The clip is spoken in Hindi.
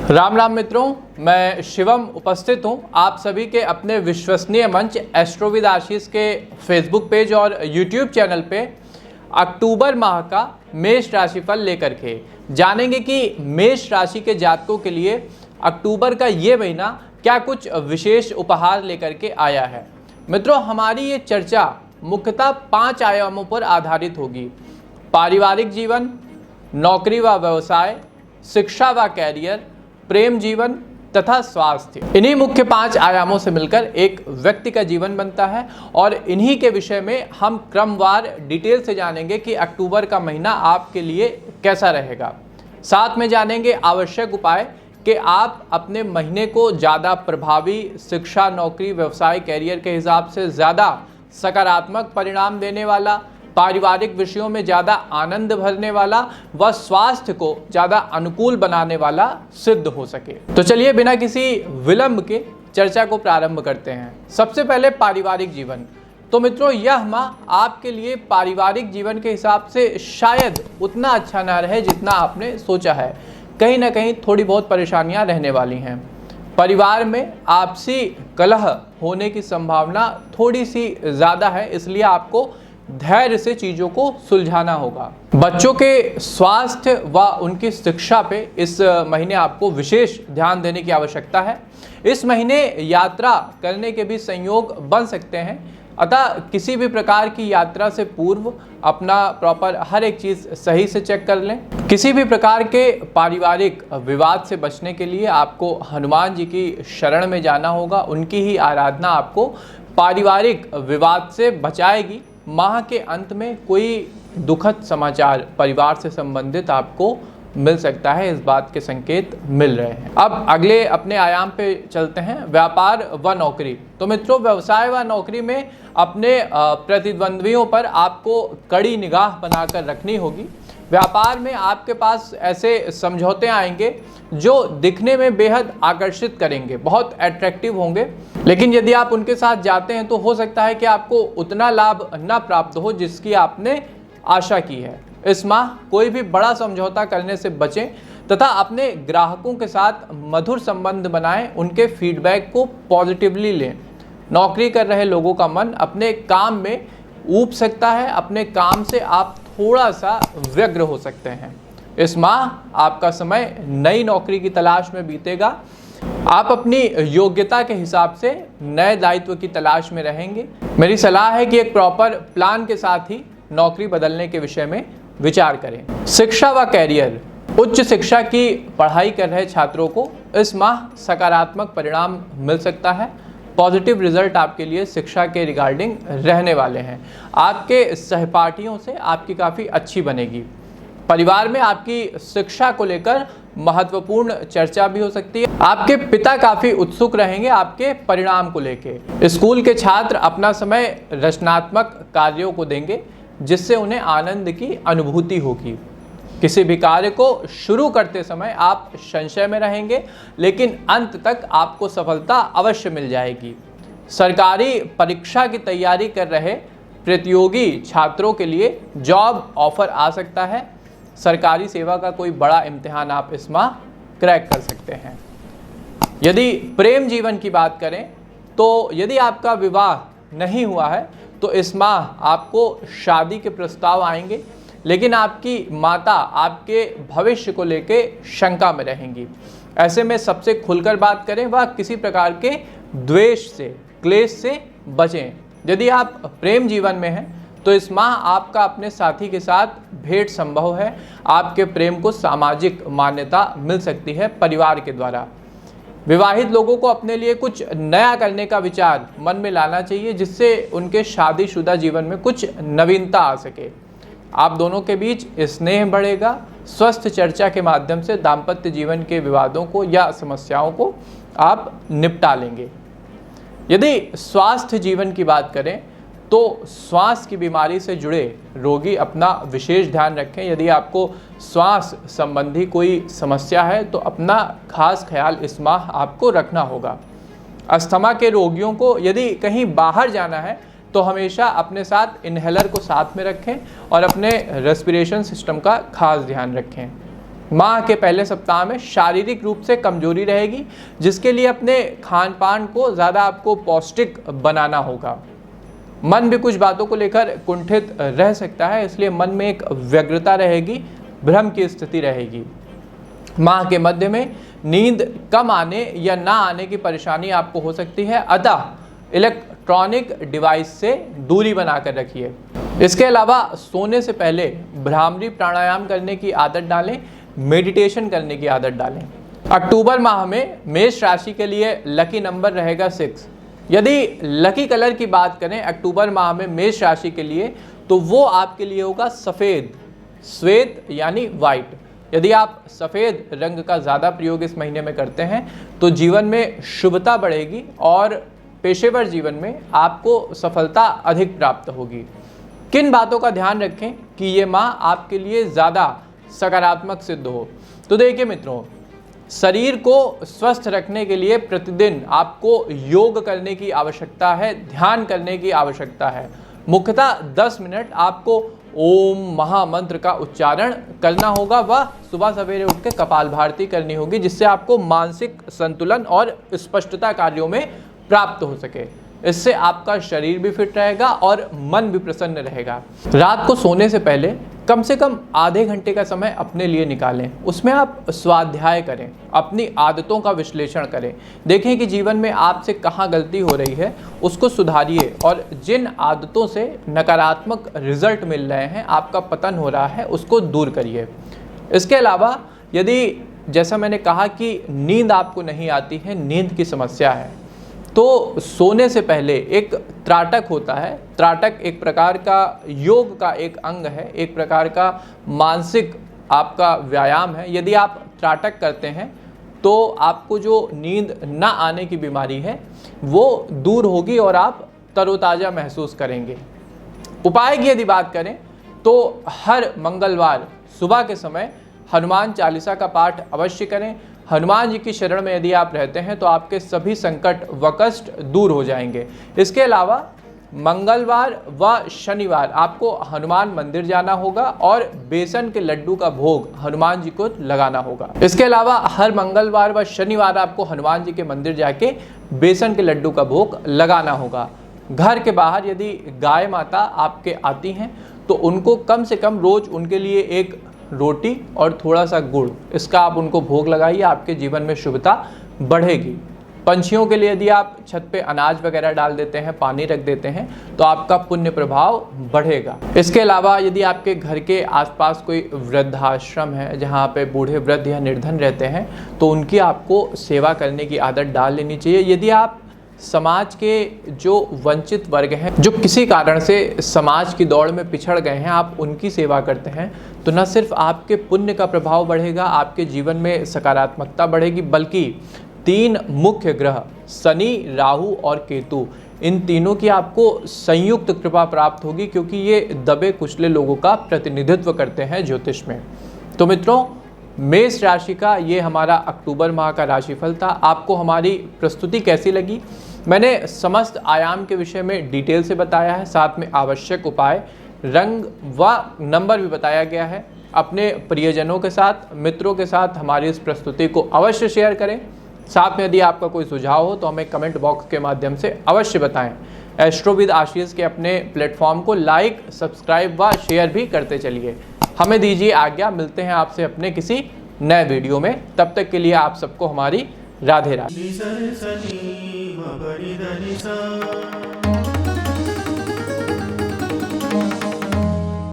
राम राम मित्रों, मैं शिवम उपस्थित हूं आप सभी के अपने विश्वसनीय मंच एस्ट्रोविद आशीष के फेसबुक पेज और यूट्यूब चैनल पे अक्टूबर माह का मेष राशिफल लेकर के जानेंगे कि मेष राशि के जातकों के लिए अक्टूबर का ये महीना क्या कुछ विशेष उपहार लेकर के आया है। मित्रों, हमारी ये चर्चा मुख्यतः 5 आयामों पर आधारित होगी: पारिवारिक जीवन, नौकरी व व्यवसाय, शिक्षा व कैरियर, प्रेम जीवन तथा स्वास्थ्य। इन्हीं मुख्य 5 आयामों से मिलकर एक व्यक्ति का जीवन बनता है और इन्हीं के विषय में हम क्रमवार डिटेल से जानेंगे कि अक्टूबर का महीना आपके लिए कैसा रहेगा। साथ में जानेंगे आवश्यक उपाय कि आप अपने महीने को ज़्यादा प्रभावी, शिक्षा, नौकरी, व्यवसाय, कैरियर के हिसाब से ज़्यादा सकारात्मक परिणाम देने वाला, पारिवारिक विषयों में ज़्यादा आनंद भरने वाला व स्वास्थ्य को ज़्यादा अनुकूल बनाने वाला सिद्ध हो सके। तो चलिए बिना किसी विलंब के चर्चा को प्रारंभ करते हैं। सबसे पहले पारिवारिक जीवन। तो मित्रों, यह माह आपके लिए पारिवारिक जीवन के हिसाब से शायद उतना अच्छा ना रहे जितना आपने सोचा है। कहीं ना कहीं थोड़ी बहुत परेशानियां रहने वाली हैं। परिवार में आपसी कलह होने की संभावना थोड़ी सी ज़्यादा है, इसलिए आपको धैर्य से चीज़ों को सुलझाना होगा। बच्चों के स्वास्थ्य व उनकी शिक्षा पे इस महीने आपको विशेष ध्यान देने की आवश्यकता है। इस महीने यात्रा करने के भी संयोग बन सकते हैं, अतः किसी भी प्रकार की यात्रा से पूर्व अपना प्रॉपर हर एक चीज़ सही से चेक कर लें। किसी भी प्रकार के पारिवारिक विवाद से बचने के लिए आपको हनुमान जी की शरण में जाना होगा। उनकी ही आराधना आपको पारिवारिक विवाद से बचाएगी। माह के अंत में कोई दुखद समाचार परिवार से संबंधित आपको मिल सकता है, इस बात के संकेत मिल रहे हैं। अब अगले अपने आयाम पे चलते हैं, व्यापार व नौकरी। तो मित्रों, व्यवसाय व नौकरी में अपने प्रतिद्वंद्वियों पर आपको कड़ी निगाह बनाकर रखनी होगी। व्यापार में आपके पास ऐसे समझौते आएंगे जो दिखने में बेहद आकर्षित करेंगे, बहुत अट्रैक्टिव होंगे, लेकिन यदि आप उनके साथ जाते हैं तो हो सकता है कि आपको उतना लाभ न प्राप्त हो जिसकी आपने आशा की है। इस माह कोई भी बड़ा समझौता करने से बचें तथा अपने ग्राहकों के साथ मधुर संबंध बनाएं, उनके फीडबैक को पॉजिटिवली लें। नौकरी कर रहे लोगों का मन अपने काम में ऊब सकता है, अपने काम से आप थोड़ा सा व्यग्र हो सकते हैं। इस माह आपका समय नई नौकरी की तलाश में बीतेगा। आप अपनी योग्यता के हिसाब से नए दायित्व की तलाश में रहेंगे। मेरी सलाह है कि एक प्रॉपर प्लान के साथ ही नौकरी बदलने के विषय में विचार करें। शिक्षा व कैरियर। उच्च शिक्षा की पढ़ाई कर रहे छात्रों को इस माह सकारात्मक परिणाम मिल सकता है। पॉजिटिव रिजल्ट आपके लिए शिक्षा के रिगार्डिंग रहने वाले हैं। आपके सहपाठियों से आपकी काफ़ी अच्छी बनेगी। परिवार में आपकी शिक्षा को लेकर महत्वपूर्ण चर्चा भी हो सकती है। आपके पिता काफ़ी उत्सुक रहेंगे आपके परिणाम को लेकर। स्कूल के छात्र अपना समय रचनात्मक कार्यों को देंगे जिससे उन्हें आनंद की अनुभूति होगी। किसी भी कार्य को शुरू करते समय आप संशय में रहेंगे, लेकिन अंत तक आपको सफलता अवश्य मिल जाएगी। सरकारी परीक्षा की तैयारी कर रहे प्रतियोगी छात्रों के लिए जॉब ऑफर आ सकता है। सरकारी सेवा का कोई बड़ा इम्तिहान आप इस माह क्रैक कर सकते हैं। यदि प्रेम जीवन की बात करें तो यदि आपका विवाह नहीं हुआ है तो इस माह आपको शादी के प्रस्ताव आएंगे, लेकिन आपकी माता आपके भविष्य को लेके शंका में रहेंगी। ऐसे में सबसे खुलकर बात करें, वह किसी प्रकार के द्वेष से, क्लेश से बचें। यदि आप प्रेम जीवन में हैं तो इस माह आपका अपने साथी के साथ भेंट संभव है। आपके प्रेम को सामाजिक मान्यता मिल सकती है परिवार के द्वारा। विवाहित लोगों को अपने लिए कुछ नया करने का विचार मन में लाना चाहिए जिससे उनके शादीशुदा जीवन में कुछ नवीनता आ सके। आप दोनों के बीच स्नेह बढ़ेगा। स्वस्थ चर्चा के माध्यम से दाम्पत्य जीवन के विवादों को या समस्याओं को आप निपटा लेंगे। यदि स्वास्थ्य जीवन की बात करें तो श्वास की बीमारी से जुड़े रोगी अपना विशेष ध्यान रखें। यदि आपको श्वास संबंधी कोई समस्या है तो अपना खास ख्याल इस माह आपको रखना होगा। अस्थमा के रोगियों को यदि कहीं बाहर जाना है तो हमेशा अपने साथ इन्हेलर को साथ में रखें और अपने रेस्पिरेशन सिस्टम का खास ध्यान रखें। माह के पहले सप्ताह में शारीरिक रूप से कमजोरी रहेगी, जिसके लिए अपने खान पान को ज़्यादा आपको पौष्टिक बनाना होगा। मन भी कुछ बातों को लेकर कुंठित रह सकता है, इसलिए मन में एक व्यग्रता रहेगी, भ्रम की स्थिति रहेगी। माह के मध्य में नींद कम आने या ना आने की परेशानी आपको हो सकती है, अतः इलेक्ट्रॉनिक डिवाइस से दूरी बनाकर रखिए। इसके अलावा सोने से पहले भ्रामरी प्राणायाम करने की आदत डालें, मेडिटेशन करने की आदत डालें। अक्टूबर माह में मेष राशि के लिए लकी नंबर रहेगा 6। यदि लकी कलर की बात करें अक्टूबर माह में मेष राशि के लिए, तो वो आपके लिए होगा सफ़ेद, श्वेत यानी वाइट। यदि आप सफ़ेद रंग का ज़्यादा प्रयोग इस महीने में करते हैं तो जीवन में शुभता बढ़ेगी और पेशेवर जीवन में आपको सफलता अधिक प्राप्त होगी। किन बातों का ध्यान रखें कि ये माह आपके लिए ज़्यादा सकारात्मक सिद्ध हो? तो देखिए मित्रों, शरीर को स्वस्थ रखने के लिए प्रतिदिन आपको योग करने की आवश्यकता है, ध्यान करने की आवश्यकता है। मुख्यतः 10 मिनट आपको ओम महामंत्र का उच्चारण करना होगा व सुबह सवेरे उठ के कपाल भारती करनी होगी, जिससे आपको मानसिक संतुलन और स्पष्टता कार्यों में प्राप्त हो सके। इससे आपका शरीर भी फिट रहेगा और मन भी प्रसन्न रहेगा। रात को सोने से पहले कम से कम आधे घंटे का समय अपने लिए निकालें। उसमें आप स्वाध्याय करें, अपनी आदतों का विश्लेषण करें, देखें कि जीवन में आपसे कहाँ गलती हो रही है, उसको सुधारिए और जिन आदतों से नकारात्मक रिजल्ट मिल रहे हैं, आपका पतन हो रहा है, उसको दूर करिए। इसके अलावा यदि जैसा मैंने कहा कि नींद आपको नहीं आती है, नींद की समस्या है, तो सोने से पहले एक त्राटक होता है। त्राटक एक प्रकार का योग का एक अंग है, एक प्रकार का मानसिक आपका व्यायाम है। यदि आप त्राटक करते हैं तो आपको जो नींद ना आने की बीमारी है वो दूर होगी और आप तरोताज़ा महसूस करेंगे। उपाय की यदि बात करें तो हर मंगलवार सुबह के समय हनुमान चालीसा का पाठ अवश्य करें। हनुमान जी की शरण में यदि आप रहते हैं तो आपके सभी संकट व कष्ट दूर हो जाएंगे। इसके अलावा मंगलवार व शनिवार आपको हनुमान मंदिर जाना होगा और बेसन के लड्डू का भोग हनुमान जी को लगाना होगा। इसके अलावा हर मंगलवार व शनिवार आपको हनुमान जी के मंदिर जाके बेसन के लड्डू का भोग लगाना होगा। घर के बाहर यदि गाय माता आपके आती हैं तो उनको कम से कम रोज उनके लिए एक रोटी और थोड़ा सा गुड़, इसका आप उनको भोग लगाइए, आपके जीवन में शुभता बढ़ेगी। पंछियों के लिए यदि आप छत पे अनाज वगैरह डाल देते हैं, पानी रख देते हैं, तो आपका पुण्य प्रभाव बढ़ेगा। इसके अलावा यदि आपके घर के आसपास कोई वृद्धाश्रम है जहाँ पे बूढ़े वृद्ध या निर्धन रहते हैं, तो उनकी आपको सेवा करने की आदत डाल लेनी चाहिए। यदि आप समाज के जो वंचित वर्ग हैं, जो किसी कारण से समाज की दौड़ में पिछड़ गए हैं, आप उनकी सेवा करते हैं, तो न सिर्फ आपके पुण्य का प्रभाव बढ़ेगा, आपके जीवन में सकारात्मकता बढ़ेगी, बल्कि 3 मुख्य ग्रह शनि, राहु और केतु, इन तीनों की आपको संयुक्त कृपा प्राप्त होगी, क्योंकि ये दबे कुचले लोगों का प्रतिनिधित्व करते हैं ज्योतिष में। तो मित्रों, मेष राशि का ये हमारा अक्टूबर माह का राशिफल था। आपको हमारी प्रस्तुति कैसी लगी? मैंने समस्त आयाम के विषय में डिटेल से बताया है, साथ में आवश्यक उपाय, रंग व नंबर भी बताया गया है। अपने प्रियजनों के साथ, मित्रों के साथ हमारी इस प्रस्तुति को अवश्य शेयर करें। साथ में यदि आपका कोई सुझाव हो तो हमें कमेंट बॉक्स के माध्यम से अवश्य बताएं। एस्ट्रो विद आशीष के अपने प्लेटफॉर्म को लाइक, सब्सक्राइब व शेयर भी करते चलिए। हमें दीजिए आज्ञा, मिलते हैं आपसे अपने किसी नए वीडियो में। तब तक के लिए आप सबको हमारी राधे राधे।